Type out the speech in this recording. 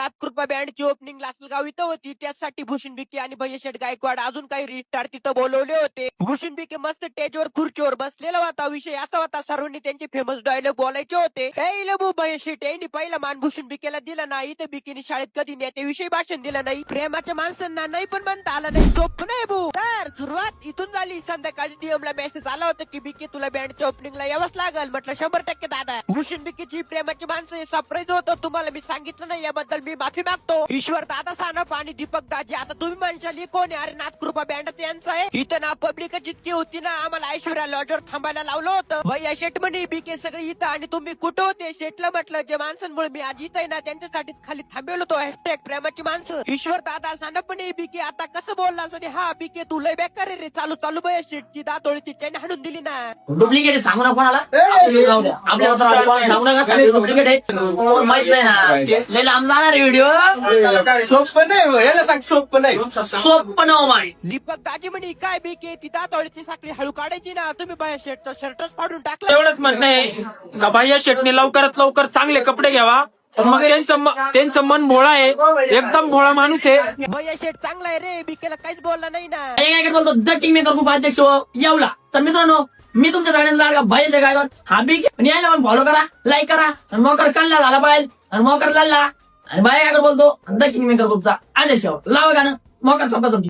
नाथकृपा बँडची ओपनिंग लासलगाव इथं होती. त्यासाठी भूषण बिके आणि भैयशेठ गायकवाड अजून काही रिस्टार तिथं बोलवले होते. भूषण बिके मस्त स्टेजवर खुर्चीवर बसलेला होता. विषय असा होता, सर्वांनी त्यांचे फेमस डायलॉग बोलायचे होते. भैयशेठ यांनी पहिला मान भूषण बिकेला दिला नाही. तर बिकेनी शाळेत कधी नेत्याविषयी भाषण दिलं नाही. प्रेमाच्या माणसांना नाही पण म्हणता आलं नाही. सोपं नाही भाऊ. तर सुरुवात इथून झाली. संध्याकाळी डीएमला मेसेज आला होता की बिके तुला बँडच्या ओपनिंगला यावंच लागल. म्हटलं 100% दादा. भूषण बिकेची प्रेमाची माणसं हे सरप्राईज होतं. तुम्हाला मी सांगितलं नाही, याबद्दल मी माफी मागतो. ईश्वर दादा सानप आणि दीपक दाजी. आता तुम्ही म्हणशाल कोण आहे? अरे नाथकृपा बँड यांचं आहे. इथं ना पब्लिक जितकी होती ना, आम्हाला ऐश्वर्या लॉजवर थांबायला लावलं होतं. भैया शेट म्हणे बिके सगळे इथं आणि तुम्ही कुठं होते? शेटला म्हटलं जे माणसांमुळे मी आज इथं आहे ना, त्यांच्यासाठीच खाली थांबवलो होतो. हॅशटॅग प्रेमाची माणसं. ईश्वर दादा सानप म्हणे बिके आता कसं बोललास? आणि हा बिके तू लय बेकार रे. चालू भैया शेटची दातोळीची चैन हाणून दिली ना. डुप्लिकेट सांगू ना कोणाला. आपल्या सांगू नका. डुप्लिकेट आहे माहित नाही ना. लय लांब जाणार व्हिडिओ. सोपं नाही याला सांग. सोपं नाही. सोपं नव माय. दीपक दाजी म्हणे काय बिके ती दातोळीची साखळी हळू काढायची ना. तुम्ही भैया शेटचा शर्टच फाडून टाकला. एवढंच म्हणणं आहे का भैया शेटने लवकरात लवकर चांगले कपडे घ्यावा. मग त्यांचं मन भोळा आहे. एकदम भोळा माणूस आहे. भैया शेट चांगला आहे रे. बिकेला काहीच बोलला नाही ना. काय बोलतो द किंग मेकर खूप अध्यक्ष येवला. तर मित्रांनो मी तुमच्या सगळ्यांना लागा भैयाचे काय हा बिग यायला पण फॉलो करा, लाईक करा. आणि मोकर कल्ला झाला पाहिजे. आणि मोकर लल्ला आणि बाय काय बोलतो द किंग मेकर खूपचा अध्यक्ष लावा गाणं मोकर चौका चौकी.